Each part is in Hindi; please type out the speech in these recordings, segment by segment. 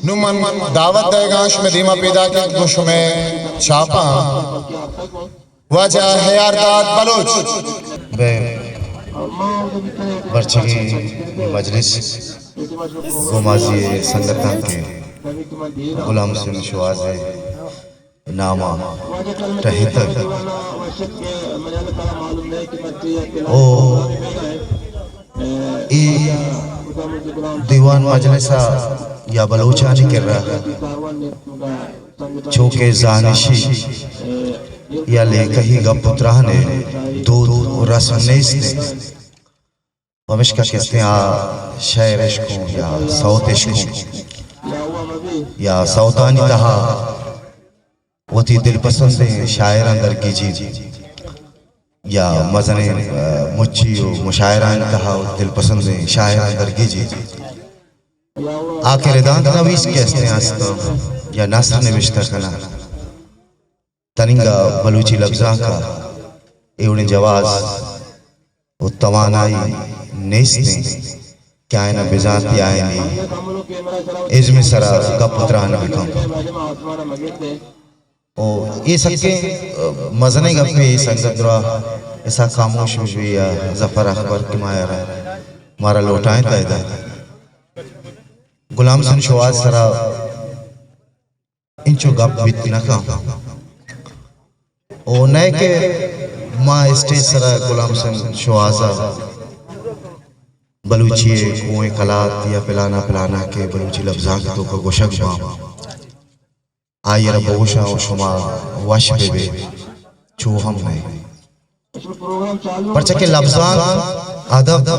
नुमन दावत देगाश में दीमा पैदा के गुश में छापा वजह है यारदाद बलूच बे बर्चगी मजलिस गोमाजी संगतन के गुलाम सिंह शवाज़े नामा टहितर ओ ई दीवान मजलिसा या बलूचानी कर रहा चौके जानिशी या ले कहीं गपुत्रा ने दूध रसनेस ने हमेशा किसने आ शायर इश्कों या सौत इश्कों या सौतानी तहा वो थी दिल पसंद है शायर अंदर की जी या मजने मुच्ची मुशायरान तहा दिल पसंद है शायर अंदर की जी आखिर दांत नवीस कैसे आस्ता या नासर निविष्टा कना तनिंगा बलूची लफ्जा का एवढे जवाज उत्तमानाई नेस्ने क्या है ना बिजाती आए नहीं इज़में सरा का पुत्रान बिकम ओ ये सबके मजने गप्पे संगद्रा ऐसा खामोश हुई या जफर अखबर की मायरा मारा लौटाएं तायदा गुलाम सिंह शवाज़ सरा इंचो गप बित न का ओ नए के माँ स्टेज सरा गुलाम सिंह शवाज़ा बलूची कुएं कलात या पिलाना पिलाना के बलूची लफ्ज़ां के तो को गोशक माँ आयर बोशा और शुमा वश बे चू हम नहीं पर चके लफ्ज़ां अदब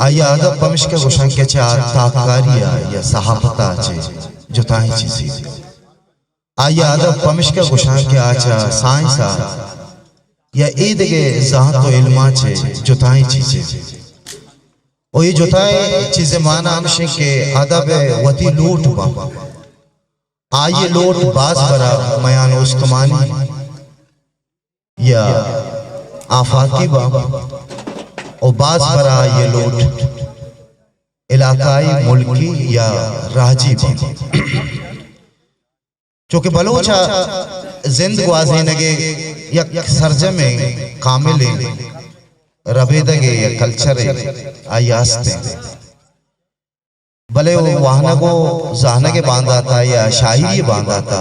आया अदब पमिश के गोशंग के चार ताकारिया या सहाफता चे जुताई चीज़ी आया अदब पमिश के गोशंग के आचा साइंसा या ईद के जहाँ तो इल्मा चे जुताई चीज़ी और ये जुताई चीज़ें माना हमशे के अदब वती लूट बा आये लूट बाज बरा मयान उस्तमानी या आफाकी बा और बाज बरा ये लूट इलाकाई मुल्की या राजी बा चूँकि बलूचा जिंद गुआज़े नगे या सरजमे कामिले रबेदगे या कल्चर आयास्ते भले वो वाहना को जहना के बांधा था या शायरी बांधा था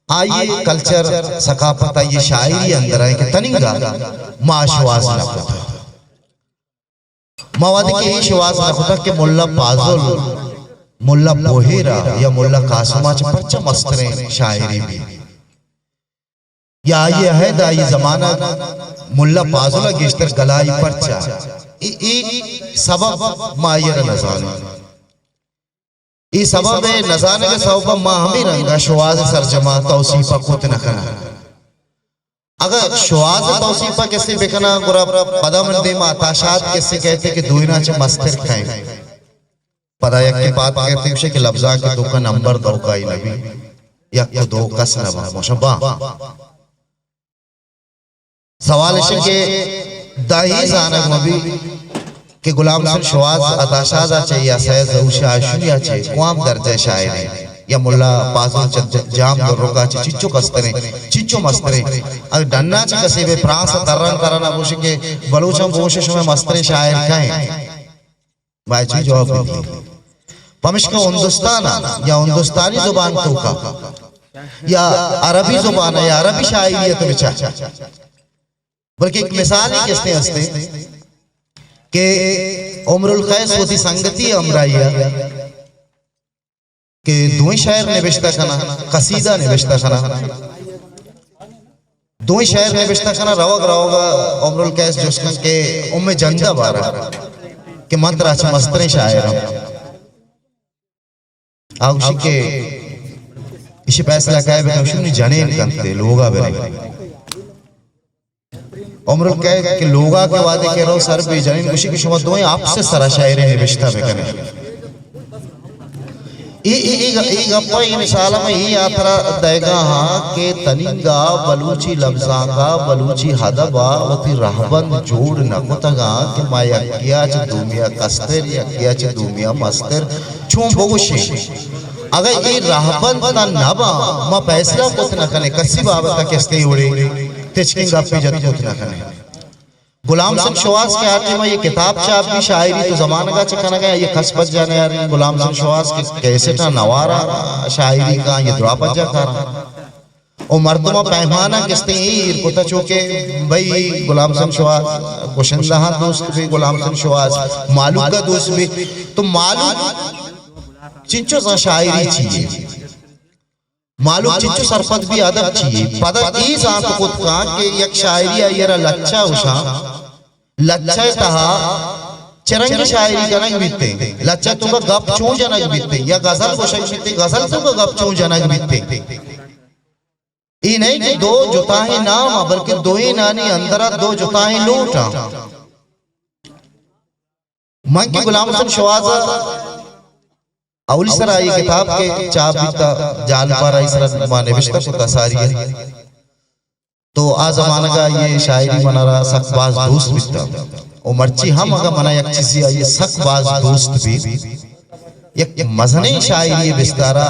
आइए कल्चर सकाफत ये शायरी अंदर है कि तनिंगा माशवास न होता मवादी के ही शवास न होता कि मुल्ला पाजुल मुल्ला बोहेरा या मुल्ला कासमा चपरचा मस्तरे शायरी भी या ये है दा ये जमाना मुल्ला पाजुला गिश्तर गलाई परचा एक सबब मायर नजाने ये सबब नजाने के सबब माँ हमें रंगा शवाज़ सरजमा तौसीफा कुत न करना अगर शवाज़ तौसीफा कैसे बेकना गुरा पदामन दे माताशात कैसे कहते कि दुनिया च मस्तर खाएं पदायक की बात कहते उसे कि लफ्ज़ा के दो का नंबर दो का ही नबी या के दो कस नबा मुशब्बा सवाल इसे के दाही जानक मबी कि गुलाम सिंह शवाज़ अताशादा चाहिए सैयद ज़ऊशा आशुनिया चाहिए कुआम दर्जे शायरी या मुल्ला पाजुल जाम दो रोका चे चिच्चो कस्तरे चिच्चो मस्तरे अगर डन्ना चे कसे बे प्रांस तरन तरन अबुश के बलूचम बोशे शुमे मस्तरे शायर काएं बाजी जवाब दी पमिश का हिंदुस्तान या हिंदुस्तानी जुबान तो का या अरबी जुबान या अरबी शायरी है तो बेचा बल्कि एक मिसाल ही किसने हंसते के उमरुल कैस होती संगति अमराइया के दो शायर ने बेचता खाना कसीदा ने बेचता खाना दो शायर ने बेचता खाना रवग रवगा उमरुल कैस जोस्कन के उम्मे जंदा बारा के मंत्र आज मस्तरे शायर आउशी के इसे पैसा लगाए बेटा उसी ने जाने नहीं करते लोगा बेरे उम्र के लोगा के वादे के रहो सर पे जाने उसी के शुमा दो आपसे सरा शायरी निविष्टा बेकने एक गप्पा ये मिसाल में ये यात्रा देगा हाँ के तनिंगा बलूची लफ्ज़ां का बलूची हदबा वती रहबंद जोड़ नकुतगा के माया किया च दुमिया कस्तर या किया च दुमिया मस्तर छुम बोगुशे अगर ये राहबन ता नबा मा फैसला कुछ न कने कसी बाबत कैसे उड़े तिचकिंग आप पे जत कुछ न कने गुलाम सिंह शवास के आटे में ये किताब छाप भी शायरी तो जमाना का चखना गया ये खस बच जाने यार गुलाम सिंह शवास के कैसे था नवारा शायरी का ये दुआ बच जाता और मर्दमा पैमाना किसते ईर को चौके भाई गुलाम सिंह शवास गोशंदा दोस्त भी गुलाम सिंह शवास मालूम का दोस्त भी तो मालूम चिंचो सा शायरी चाहिए मालूम चिंचो सरपत भी अदब चाहिए पता ई जात को का के एक शायरी आयरा लच्छा उषा लच्छा तहा चरंगी शायरी जनक बीते लच्छा तो का गप चू जनक बीते या गजल को शक बीते गजल तो का गप चू जनक बीते ई नहीं कि दो जुताएं नाम बल्कि दो ही नानी अंदर दो जुताएं लूटा मन की गुलाम सिंह शवास अवली सर ये किताब के चाप बीता जाल पर आई सर माने विश्ता को तसारी है तो आ जमाना का ये शायरी बना रहा सकबाज दोस्त बीता और मर्ची हम अगर मना एक चीज ये सकबाज दोस्त भी एक मजने शायरी बिस्तारा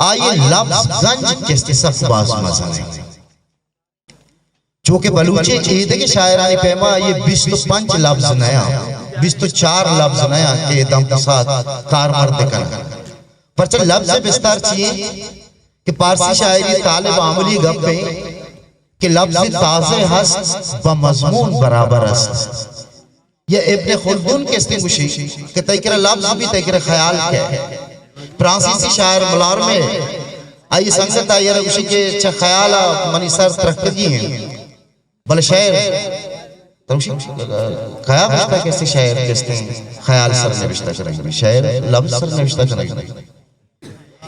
आये लफ्ज गंज किसके सकबाज मजने जो के बलूची ईद के शायरानी पैमा ये 25 लफ्ज नया 24 लफ्ज नया के दम के साथ कार मर्द करना पर चल लफ्ज विस्तार चाहिए कि पारसी शायरी तालिब आमली गप पे कि लफ्ज ताज़े हस्त व मज़मून बराबर हस्त ये इब्ने खुल्दून के इस्तेमुशी कि तैकरा लफ्ज भी तैकरा ख्याल क्या है फ्रांसीसी शायर मलार में आई संगत आई रवशी के अच्छा ख्याल मनी सर तरक्की हैं भले शायर ख्याल रिश्ता कैसे शायर कैसे ख्याल सर ने रिश्ता करेंगे शायर लफ्ज सर ने रिश्ता करेंगे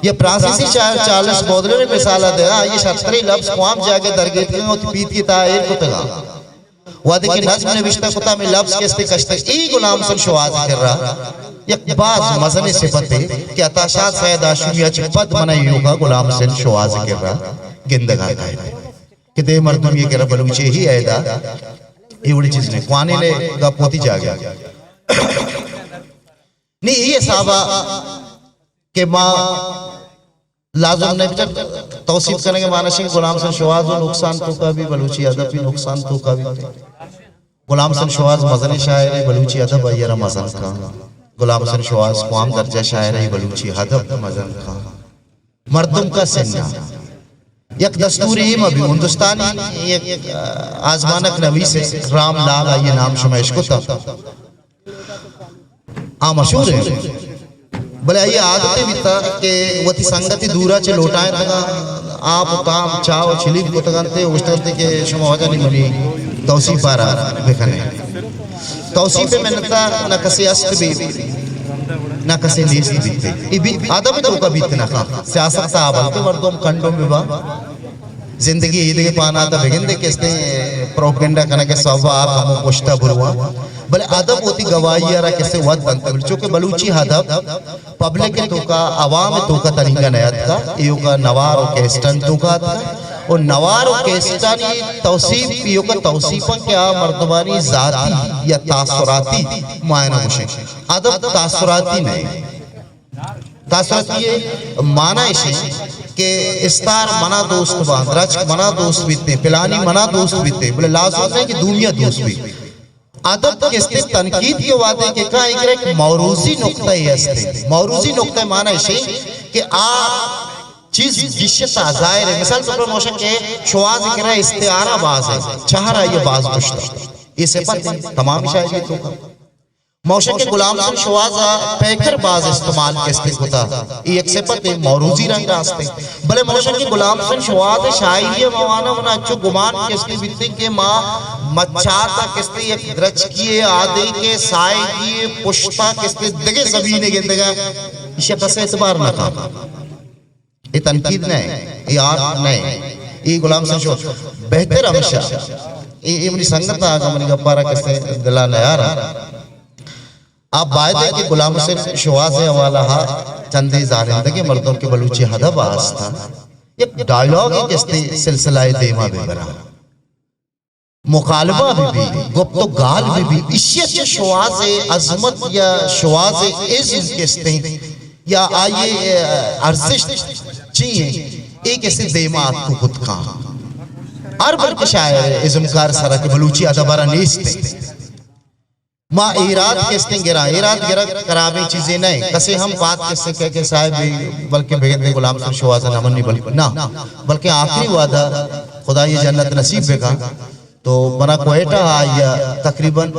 ये फ्रांसीसी शायर चार्ल्स बौद्रे ने मिसाल दे ये 70 लफ्ज क़वाम जाके दरगेत में और पीत की तायर को तगा वादे के नज्म ने रिश्ता कुता में लफ्ज कैसे कश्ते ई गुलाम सिंह शवास कर रहा एक बाज मजने सिफत है कि अताशात सैयद आशुमिया चिपद मनाई होगा गुलाम सिंह शवास कर रहा गिंदगा का है कि दे मर्दम ये कह बलूचे ही ऐदा ये बड़ी चीज नहीं क्वानी ने गा पोती जा गया नहीं ये साबा के माँ लाजुम ने तौसीफ करने के मानसिक गुलाम सिंह शवास और नुकसान तो का भी बलूची अदब भी नुकसान तो का भी गुलाम सिंह शवास मजनी शायर है बलूची अदब अयरा मजन का गुलाम सिंह शवास क़वाम दर्जा शायर है बलूची अदब मजन का मर्दम का सिन्ना एक दस्तूरी में भी हिंदुस्तानी एक आजमानक नबी से राम लाल ये नाम शुमाइश को तब हाँ मशहूर है भले ये आदतें भी था कि वती संगति दूरा चे लोटाए तगा आप काम चाव छिलिक को तगनते उस तरह के शुमा वजह नहीं मनी तौसीफ आ रहा बेखने तौसीफ पे मैंने था न कसे अस्त भी न कसे लेस बीते ये भी आदम तो का बीते ना खा सियासत सा आबल के वर्दों कंडों में बा जिंदगी ईद के पाना था बेगिंदे किसने प्रोपेगेंडा करने के सवा आप हम पुष्टा बुलवा भले अदब होती गवाही यारा कैसे वद बनते चूंकि बलूची हदब पब्लिक के तो का आवाम तो का तरीका नयात का यो का नवार और केस्टन तो का और नवार और केस्टनी तौसीफ यो का तौसीफा क्या मर्दबानी जाती या तासुराती मायना मुशे अदब तासुराती नहीं तासुराती ये माना इसे कि इस्तार मना दोस्त बांध रच मना दोस्त बीते पिलानी मना दोस्त बीते बोले लाजम है कि दुनिया दोस्त भी अदब किसते तनकीद के वादे के का एक मौरूजी नुक्ता है अस्ते मौरूजी नुक्ता माना है कि आ चीज जिश्त जाहिर है मिसाल तौर पर मोशन के शवाज के इस्तिआरा बाज है चाहरा ये बाज मुश्ता इसे पर तमाम शायरी तो का मौशन के गुलाम सिंह शवाज पैकर बाज इस्तेमाल किसते होता ये एक सिफत है मौरूजी रंग रास्ते भले मौशन के गुलाम सिंह शवाज शायरी मवाना मना अच्छो गुमान किसके बीते के मां मच्छाता किसते एक द्रच किए आदि के साए किए पुष्टा किसते दगे सभी ने गिंदगा इसे कसे एतबार ना का ये तनकीद नहीं ये आर्ट नहीं ये गुलाम सिंह शवाज बेहतर हमेशा ये अपनी संगत आगा मनी गप्पारा किसते दिला न यार आप बायदे के गुलाम से शवास हवाला हा चंदे जारिंदगी मर्दों के बलूची हदब आस्था एक डायलॉग है किसते सिलसिला देमा भी बना मुकालबा भी गुप्तो गाल भी इसी शवास अजमत या शवास इज़्ज़ किसते या आइए अर्जिश चाहिए एक ऐसे देमात को खुद का अरबर के शायर इज़मकार सरा के बलूची अदबारा नेस्ते माँ इराद किस्ते गिरा करावे चीजें नहीं कसे हम बात किससे कह के साहब बल्कि बेगंदे गुलाम सर शवाज़ नमन नहीं बल्कि ना बल्कि आखिरी वादा खुदा ये जन्नत नसीब बेगा तो मना कोयटा आया तकरीबन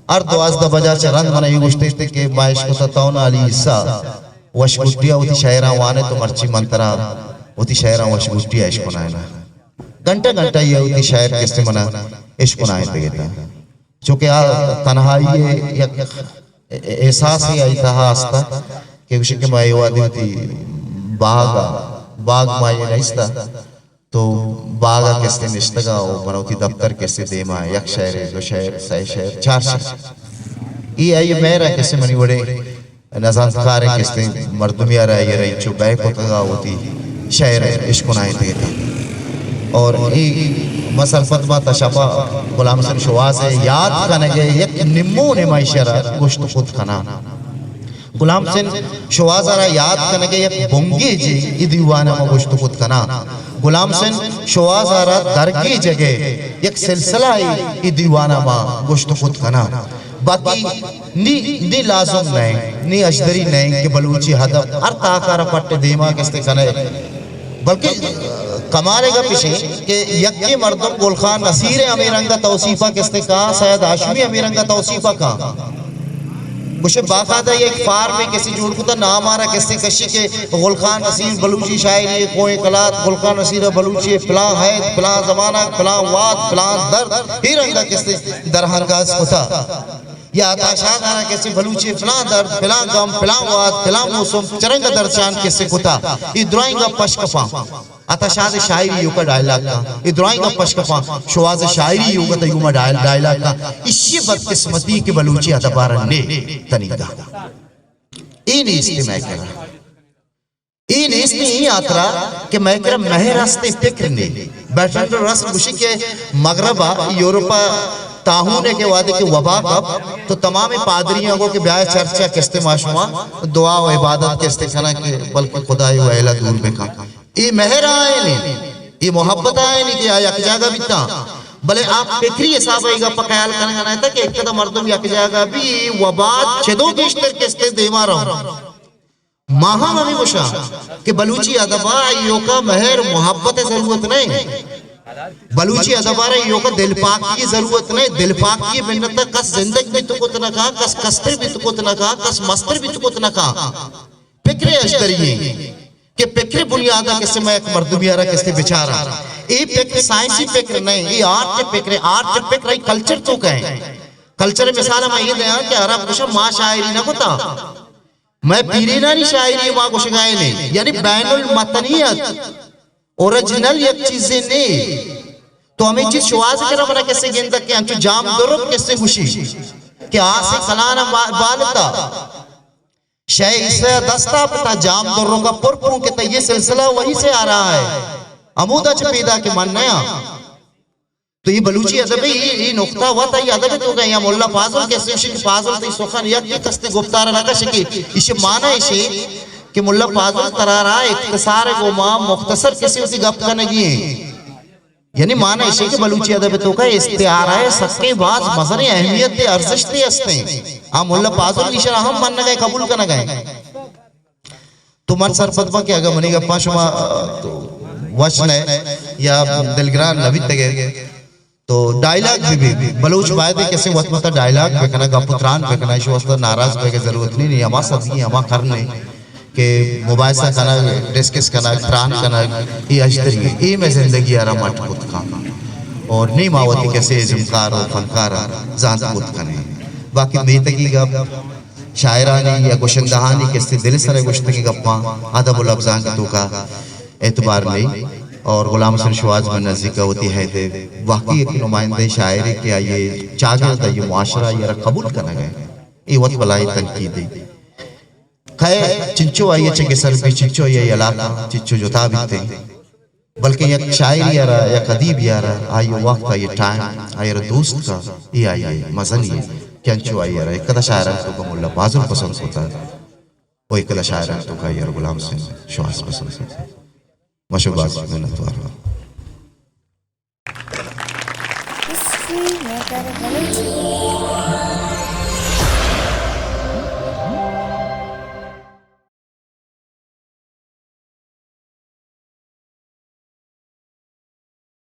अर्ध वाजदा बजा चरंद मना ये गुश्ते के बाइश को तताउन अली इस्सा वशगुटिया उती शायरा वाने तो मर्ची मंतरा उती शायरा वशगुटिया इश्क नायना घंटा ये उती शायर किस्ते मना इश्क नाय देता चूँकि तन्हाई एक एहसास ही आई था आस्था कि उसे के माये वादी थी बाग माये नहीं तो बागा किसने निश्तगा और बनौती दफ्तर किसने देमा एक शहर दो शहर सही शहर चार शहर ये आई मेरा किसने मनी बड़े नज़ानकार किसने मर्दमिया रहा ये रही चुप बैक होता होती शहर इश्क नाय देता और ये मसल फतवा तशफा गुलाम सर शवाज़ है याद करने के एक निम्मो ने माइशरा गोश्त खुद खाना गुलाम सिंह शवाज़ारा याद करने के एक बोंगे जी इदीवाना में गोश्त खुद खाना गुलाम सिंह शवाज़ारा दरगी जगह एक सिलसिला इदीवाना में गोश्त खुद खाना बाकी नी लाज़म नहीं नी अशदरी नहीं कि बलूची हदब हर ताकारा पट्टे देमा किस्ते कने बल्कि कमालेगा पीछे कि यक्के मर्दम गुलखान नसीर अमीरंगा तौसीफा किसने कहा सैयद हाशमी अमीरंगा तौसीफा कहा मुझे बाकायदा ये एक फार में किसी जोड़ को तो नाम आ रहा किसने कशी के गुलखान नसीर बलूची शायरी कोई कलात गुलखान नसीर बलूची फिला है फिला जमाना फिला वाद फिला दर्द ही रंगा किसने दरहंगाज होता या आताशाद आना कैसे बलूची फिला दर्द फिला गम फिला वाद फिला मौसम चरंगा दर्शान कैसे होता ये ड्राइंग पशकफा आताशाद शायरी योगा डायलॉग का ये ड्राइंग पशकफा शवाज़ शायरी योगा तो युमा डायलॉग का इसी बदकिस्मती के बलूची अदबारा ने तनीदा इन इस्तेमाल करा इन इसने यात्रा कि मैं कह रहा महरास्ते फिक्र ने बैठन तो रस खुशी के मगरबा यूरोपा ताहूने के वादे के वबा कब तो तमाम पादरियों को के ब्याह चर्चा किस्ते माशुमा दुआ व इबादत किस्ते खाना के बल्कि खुदाई व अहला दूर में का ये मेहर आए नहीं ये मोहब्बत आए नहीं कि यक जागा बिता भले आप फिक्री हिसाब आएगा पकायल करने का था कि एक कदम मर्दम यक जागा भी वबाद छेदों के इश्तर किस्ते देवा रहा महा ममी मुशा कि बलूची अदबा यो का मेहर मोहब्बत जरूरत नहीं बलूची अदबारा यो का दिल पाक की जरूरत नहीं दिल पाक की मिन्नत कस जिंदगी भी तुकुत न का कस कस्तर भी तुकुत न का कस मस्तर भी तुकुत न का फिक्रे अशदरी के फिक्रे बुनियादा किससे मैं एक मर्दुमियारा किससे बेचारा ये फिक्र साइंसी फिक्र नहीं ये आर्ट फिक्र कल्चर तो कहें कल्चर मिसाल मैं ये दया कि अरब कुछ माँ शायरी ना होता मैं पीरीना नहीं शायरी माँ कुछ गाए नहीं यानी बैनुल मतनियत ओरिजिनल एक चीजें ने तो हमें चीज शुआज करा बना कैसे गेंदा के अंचु जाम दुरुब कैसे खुशी कि आज से कलाना बालता शय इसे दस्ता पता जाम दुरुब का पुरपुं के तो ये सिलसिला वहीं से आ रहा है अमूदा चपीदा के मन नया तो ये बलूची अदब ये नुक्ता हुआ था ये अदब तो गया मुल्ला फाजुल कैसे उसे फाजुल तो सोखन यक कस्ते गुफ्तार लगा शकी इसे माना इसे कि मुल्ला फाजुल तरारा इख्तिसार गोमा मुख्तसर किसी उसी गप करने की यानी माना इसे कि बलूची अदब तो का इस्तिआरा है सबके बाद मसले अहमियत दे अर्जिश दे हस्ते आ मुल्ला फाजुल इशरा हम मान गए कबूल करना गए तो मन सर फतवा के अगर मनी गप्पा शुमा तो वचन है या दिलग्रान नबी तगे तो डायलॉग भी बलूच वायदे कैसे वक्त डायलॉग बेकना गपुत्रान बेकना इशु वस्त नाराज बे के जरूरत नहीं हमा सदी हमा करने के मुबाइसा कना डिस्कस कना त्रान कना ये अजदरी ये में जिंदगी आरा मट खुद का और नहीं मावती कैसे इज़मकार और फनकार जान खुद कने बाकी बेतगी गप शायरानी या गुशंदहानी कैसे दिल सरे गुश्तगी गप्पा अदब उल अफ़ज़ान का तो का एतबार नहीं और गुलाम हसन शवाज़ में नज़दीक होती है दे वाकई एक नुमाइंदे शायरी के आइए चागिर्द ये मुआशरा ये कबूल करना गए ये वक्त बलाई तनकीद खै चिंचो आइए चंगे सर भी चिंचो ये इलाका चिंचो जोता भी थे बल्कि एक शायरी यारा या कदीब यारा आइए वक्त का ये टाइम आइए दोस्त का ये आइए मज़न ये क्या चो आइए यारा एक कदा शायरा तो मुल्ला बाजुल पसंद होता है वो इकला शायर तो का यार गुलाम से श्वास पसंद मशहूबात में नतवार History maker Balochi.